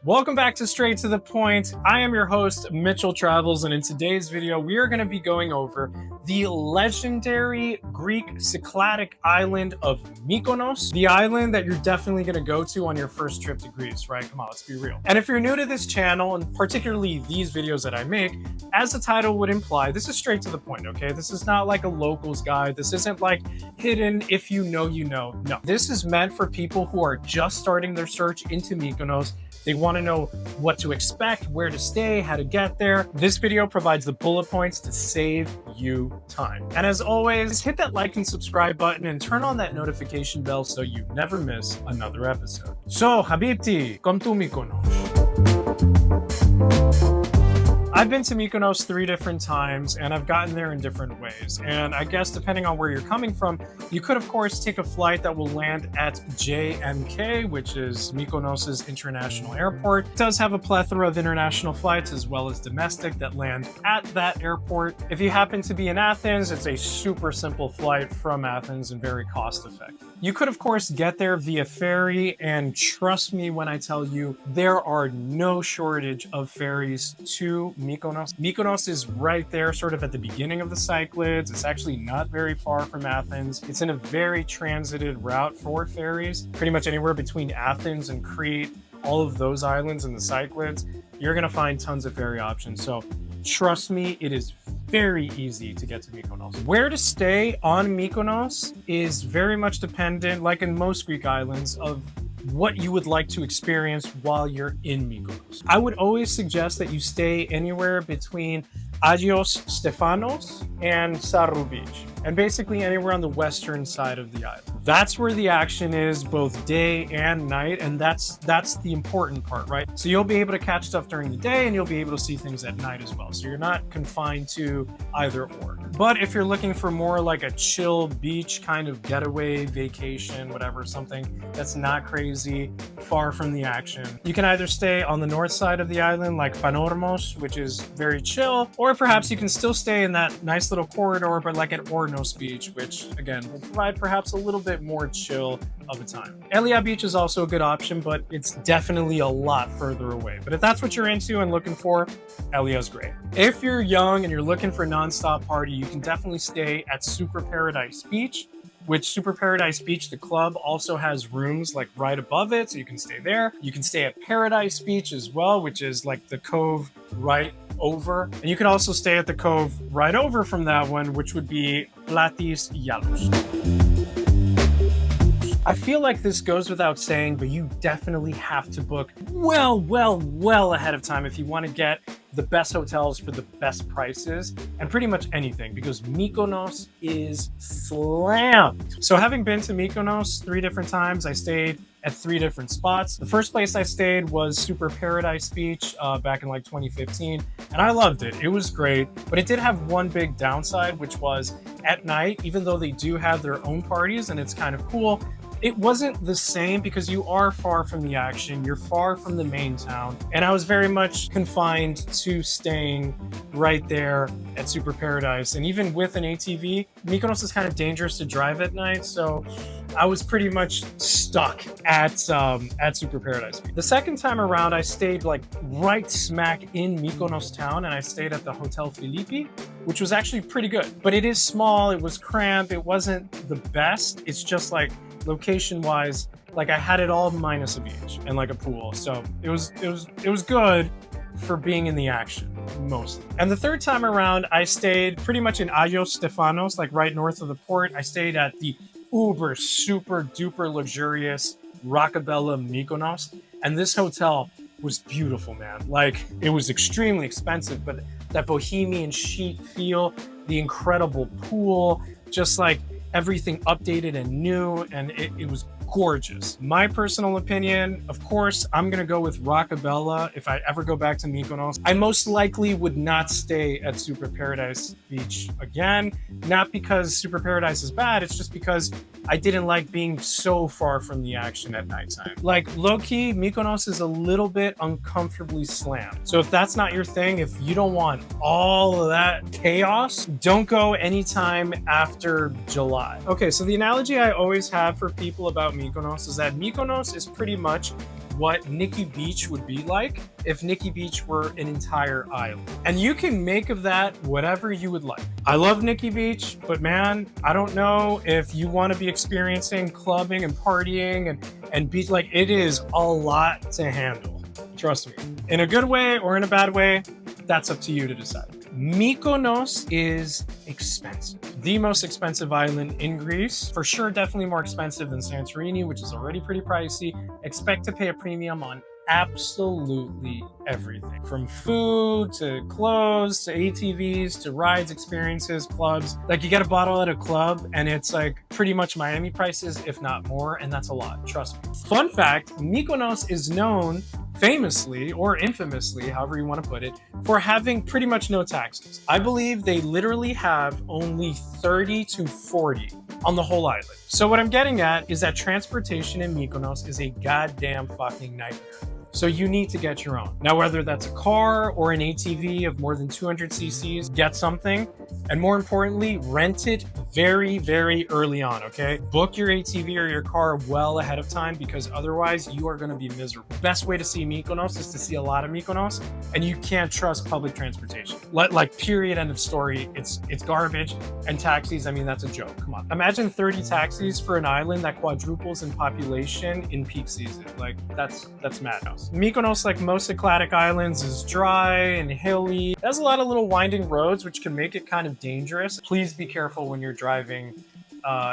Welcome back to Straight to the Point. I am your host, Mitchell Travels, and in today's video, we are going to be going over the legendary Greek Cycladic island of Mykonos, the island that you're definitely going to go to on your first trip to Greece, right? Come on, let's be real. And if you're new to this channel, and particularly these videos that I make, as the title would imply, this is straight to the point, okay? This is not like a locals guide. This isn't like hidden if you know, you know. No, this is meant for people who are just starting their search into Mykonos. They want to know what to expect, where to stay, how to get there. This video provides the bullet points to save you time. And as always, hit that like and subscribe button and turn on that notification bell so you never miss another episode. So, Habibti, come to Mykonos. I've been to Mykonos 3 different times, and I've gotten there in different ways. And I guess depending on where you're coming from, you could, of course, take a flight that will land at JMK, which is Mykonos' international airport. It does have a plethora of international flights as well as domestic that land at that airport. If you happen to be in Athens, it's a super simple flight from Athens and very cost-effective. You could, of course, get there via ferry, and trust me when I tell you, there are no shortage of ferries to Mykonos. Mykonos is right there, sort of at the beginning of the Cyclades. It's actually not very far from Athens. It's in a very transited route for ferries. Pretty much anywhere between Athens and Crete, all of those islands in the Cyclades, you're gonna find tons of ferry options. So trust me, it is very easy to get to Mykonos. Where to stay on Mykonos is very much dependent, like in most Greek islands, of what you would like to experience while you're in Mykonos. I would always suggest that you stay anywhere between Agios Stefanos and Sarou Beach, and basically anywhere on the western side of the island. That's where the action is, both day and night, and that's the important part, right? So you'll be able to catch stuff during the day, and you'll be able to see things at night as well. So you're not confined to either or. But if you're looking for more like a chill beach kind of getaway, vacation, whatever, something that's not crazy, far from the action, you can either stay on the north side of the island, like Panormos, which is very chill, or perhaps you can still stay in that nice little corridor, but like at Ornos Beach, which again will provide perhaps a little bit more chill of a time. Elia Beach is also a good option, but it's definitely a lot further away. But if that's what you're into and looking for, Elia's great. If you're young and you're looking for non-stop party, you can definitely stay at Super Paradise Beach, which Super Paradise Beach, the club, also has rooms like right above it, so you can stay there. You can stay at Paradise Beach as well, which is like the cove right over. And you can also stay at the cove right over from that one, which would be Platis Yalos. I feel like this goes without saying, but you definitely have to book well ahead of time if you want to get the best hotels for the best prices and pretty much anything, because Mykonos is slammed. So having been to Mykonos 3 different times, I stayed at 3 different spots. The first place I stayed was Super Paradise Beach back in like 2015, and I loved it. It was great, but it did have one big downside, which was at night, even though they do have their own parties and it's kind of cool, it wasn't the same because you are far from the action, you're far from the main town, and I was very much confined to staying right there at Super Paradise. And even with an ATV, Mykonos is kind of dangerous to drive at night, so I was pretty much stuck at Super Paradise. The second time around, I stayed like right smack in Mykonos town, and I stayed at the Hotel Philippi, which was actually pretty good. But it is small, it was cramped, it wasn't the best. It's just like location wise, like I had it all minus a beach and like a pool. So it was good for being in the action mostly. And the third time around, I stayed pretty much in Agios Stefanos, like right north of the port. I stayed at the uber super duper luxurious Rocabella Mykonos, and this hotel was beautiful, man. Like, it was extremely expensive, but that bohemian chic feel, the incredible pool, just like everything updated and new, and it was gorgeous. My personal opinion, of course, I'm gonna go with Rocabella if I ever go back to Mykonos. I most likely would not stay at Super Paradise Beach again, not because Super Paradise is bad, it's just because I didn't like being so far from the action at nighttime. Like, low-key, Mykonos is a little bit uncomfortably slammed. So if that's not your thing, if you don't want all of that chaos, don't go anytime after July. Okay, so the analogy I always have for people about Mykonos is that Mykonos is pretty much what Nikki Beach would be like if Nikki Beach were an entire island. And you can make of that whatever you would like. I love Nikki Beach, but man, I don't know if you want to be experiencing clubbing and partying and beach. Like, it is a lot to handle. Trust me. In a good way or in a bad way, that's up to you to decide. Mykonos is expensive. The most expensive island in Greece. For sure, definitely more expensive than Santorini, which is already pretty pricey. Expect to pay a premium on absolutely everything. From food to clothes to ATVs to rides, experiences, clubs. Like, you get a bottle at a club and it's like pretty much Miami prices, if not more, and that's a lot, trust me. Fun fact, Mykonos is known famously or infamously, however you want to put it, for having pretty much no taxes. I believe they literally have only 30 to 40 on the whole island. So what I'm getting at is that transportation in Mykonos is a goddamn fucking nightmare. So you need to get your own. Now, whether that's a car or an ATV of more than 200 cc's, get something. And more importantly, rent it very, very early on, okay? Book your ATV or your car well ahead of time, because otherwise you are gonna be miserable. Best way to see Mykonos is to see a lot of Mykonos, and you can't trust public transportation. Like, period, end of story. It's garbage. And taxis, I mean, that's a joke, come on. Imagine 30 taxis for an island that quadruples in population in peak season. Like, that's madhouse. Mykonos, like most aquatic islands, is dry and hilly. It has a lot of little winding roads, which can make it kind of dangerous. Please be careful when you're driving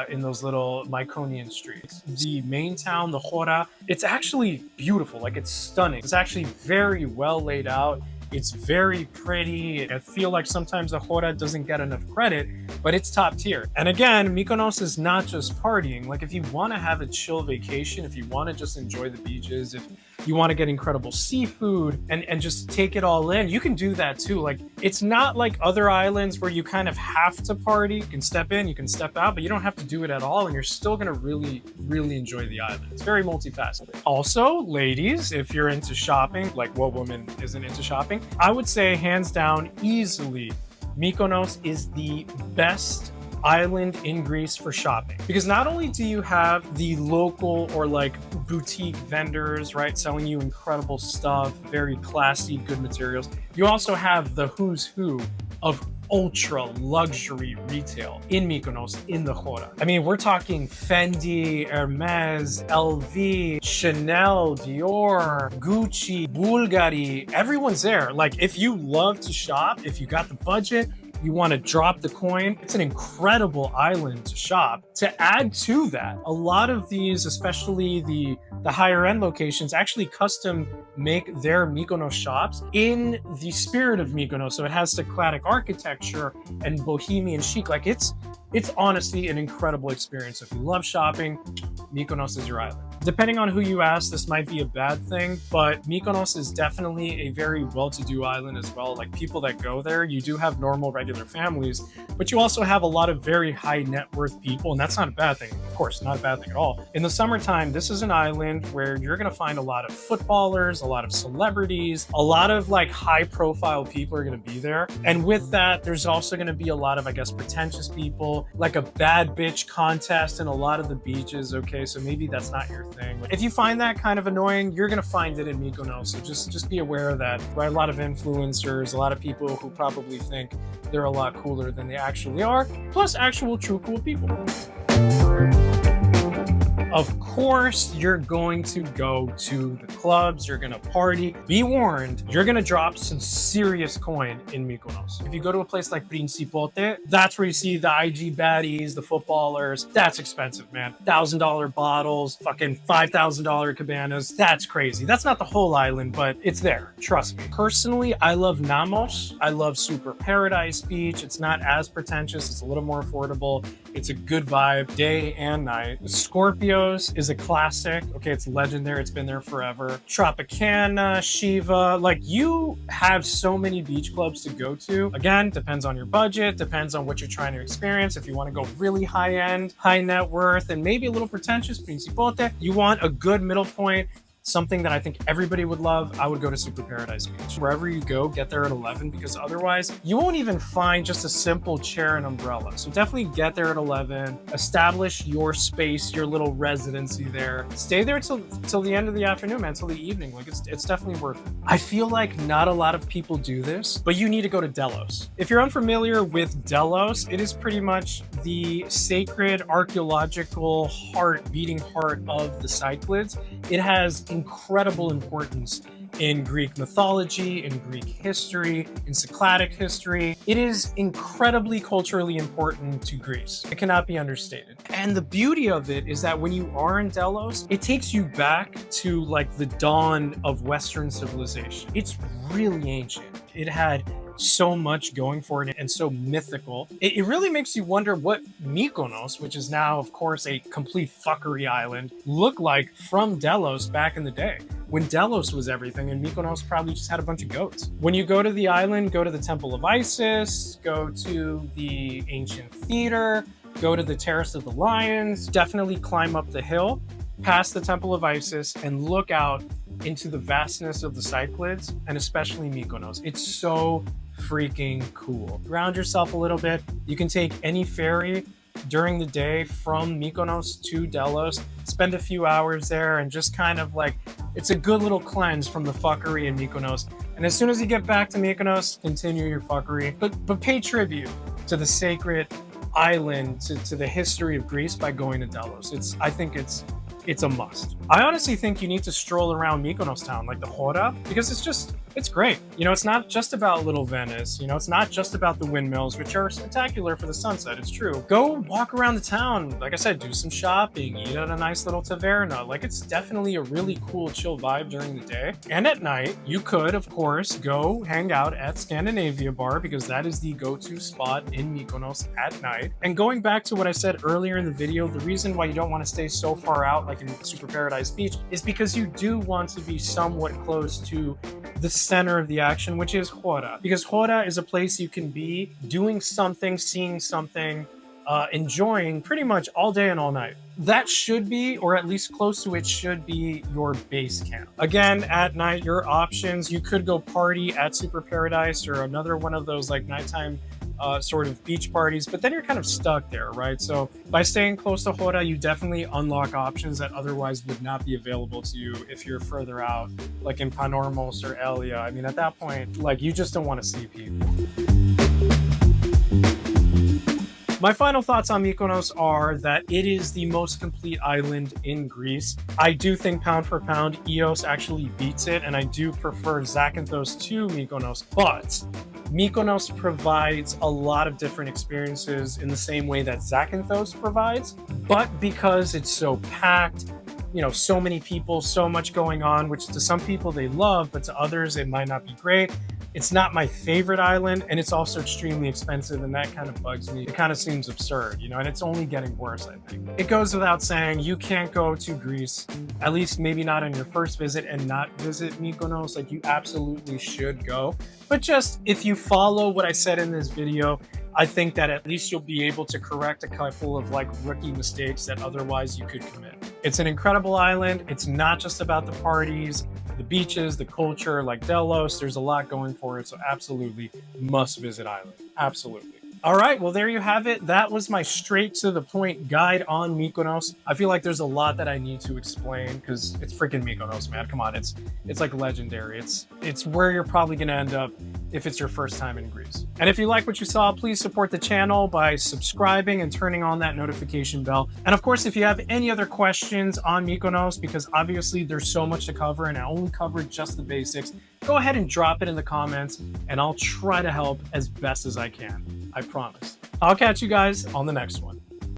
in those little Myconian streets. The main town, the Chora, it's actually beautiful. Like, it's stunning. It's actually very well laid out. It's very pretty. I feel like sometimes the Chora doesn't get enough credit, but it's top tier. And again, Mykonos is not just partying. Like, if you want to have a chill vacation, if you want to just enjoy the beaches, if you want to get incredible seafood and just take it all in, you can do that too. Like, it's not like other islands where you kind of have to party. You can step in, you can step out, but you don't have to do it at all, and you're still going to really, really enjoy the island. It's very multifaceted. Also, ladies, if you're into shopping, like what woman isn't into shopping, I would say hands down, easily, Mykonos is the best island in Greece for shopping, because not only do you have the local or like boutique vendors, right, selling you incredible stuff, very classy, good materials, you also have the who's who of ultra luxury retail in Mykonos, in the Chora. I mean, we're talking Fendi, Hermes, LV, Chanel, Dior, Gucci, Bulgari, everyone's there. Like, if you love to shop, if you got the budget, you want to drop the coin, it's an incredible island to shop. To add to that, a lot of these, especially the higher end locations, actually custom make their Mykonos shops in the spirit of Mykonos. So it has Cycladic architecture and bohemian chic. Like, it's honestly an incredible experience. If you love shopping, Mykonos is your island. Depending on who you ask, this might be a bad thing, but Mykonos is definitely a very well-to-do island as well. Like, people that go there, you do have normal, regular families, but you also have a lot of very high net worth people, and that's not a bad thing. Of course, not a bad thing at all. In the summertime, this is an island where you're going to find a lot of footballers, a lot of celebrities, a lot of like high-profile people are going to be there. And with that, there's also going to be a lot of, I guess, pretentious people, like a bad bitch contest in a lot of the beaches. Okay, so maybe that's not your thing. If you find that kind of annoying, you're going to find it in Mykonos. So just be aware of that. Right? A lot of influencers, a lot of people who probably think they're a lot cooler than they actually are, plus actual true cool people. Of course, you're going to go to the clubs, you're going to party. Be warned, you're going to drop some serious coin in Mykonos. If you go to a place like Principote, that's where you see the IG baddies, the footballers. That's expensive, man. $1,000 bottles, fucking $5,000 cabanas. That's crazy. That's not the whole island, but it's there. Trust me. Personally, I love Namos. I love Super Paradise Beach. It's not as pretentious. It's a little more affordable. It's a good vibe, day and night. Scorpios is a classic. Okay, it's legendary. It's been there forever. Tropicana, Shiva. Like, you have so many beach clubs to go to. Again, depends on your budget, depends on what you're trying to experience. If you want to go really high end, high net worth, and maybe a little pretentious, Principote. You want a good middle point. something that I think everybody would love, I would go to Super Paradise Beach. Wherever you go, get there at 11 because otherwise you won't even find just a simple chair and umbrella. So definitely get there at 11, establish your space, your little residency there. Stay there till the end of the afternoon, man, till the evening. Like it's definitely worth it. I feel like not a lot of people do this, but you need to go to Delos. If you're unfamiliar with Delos, it is pretty much the sacred archaeological beating heart of the Cyclades. It has incredible importance in Greek mythology, in Greek history, in Cycladic history. It is incredibly culturally important to Greece. It cannot be understated. And the beauty of it is that when you are in Delos, it takes you back to like the dawn of Western civilization. It's really ancient. It had so much going for it and so mythical. It really makes you wonder what Mykonos, which is now, of course, a complete fuckery island, looked like from Delos back in the day, when Delos was everything and Mykonos probably just had a bunch of goats. When you go to the island, go to the Temple of Isis, go to the ancient theater, go to the Terrace of the Lions, definitely climb up the hill, past the Temple of Isis, and look out into the vastness of the Cyclades, and especially Mykonos. It's so freaking cool. Ground yourself a little bit. You can take any ferry during the day from Mykonos to Delos, spend a few hours there, and just kind of like, it's a good little cleanse from the fuckery in Mykonos. And as soon as you get back to Mykonos, continue your fuckery, but pay tribute to the sacred island, to the history of Greece by going to Delos. I think it's a must. I honestly think you need to stroll around Mykonos town, like the Chora, because it's great. You know, it's not just about Little Venice. You know, it's not just about the windmills, which are spectacular for the sunset. It's true. Go walk around the town. Like I said, do some shopping, eat at a nice little taverna. Like, it's definitely a really cool, chill vibe during the day. And at night, you could, of course, go hang out at Scandinavia Bar, because that is the go-to spot in Mykonos at night. And going back to what I said earlier in the video, the reason why you don't want to stay so far out, like in Super Paradise Beach, is because you do want to be somewhat close to the center of the action, which is Chora, because Chora is a place you can be doing something, seeing something, enjoying pretty much all day and all night. That should be, or at least close to it, should be your base camp. Again, at night, your options, you could go party at Super Paradise or another one of those like nighttime sort of beach parties, but then you're kind of stuck there, right? So by staying close to Chora, you definitely unlock options that otherwise would not be available to you if you're further out, like in Panormos or Elia. I mean, at that point, like, you just don't want to see people. My final thoughts on Mykonos are that it is the most complete island in Greece. I do think pound for pound, Ios actually beats it, and I do prefer Zakynthos to Mykonos, but Mykonos provides a lot of different experiences in the same way that Zakynthos provides, but because it's so packed, you know, so many people, so much going on, which to some people they love, but to others it might not be great. It's not my favorite island, and it's also extremely expensive, and that kind of bugs me. It kind of seems absurd, you know, and it's only getting worse, I think. It goes without saying, you can't go to Greece, at least maybe not on your first visit, and not visit Mykonos. Like, you absolutely should go. But just, if you follow what I said in this video, I think that at least you'll be able to correct a couple of like rookie mistakes that otherwise you could commit. It's an incredible island. It's not just about the parties, the beaches, the culture, like Delos. There's a lot going for it, so absolutely must visit island. Absolutely. All right, well, there you have it. That was my straight to the point guide on Mykonos. I feel like there's a lot that I need to explain because it's freaking Mykonos, man. Come on, it's like legendary. It's where you're probably gonna end up if it's your first time in Greece. And if you like what you saw, please support the channel by subscribing and turning on that notification bell. And of course, if you have any other questions on Mykonos, because obviously there's so much to cover and I only covered just the basics, go ahead and drop it in the comments and I'll try to help as best as I can. I promise. I'll catch you guys on the next one.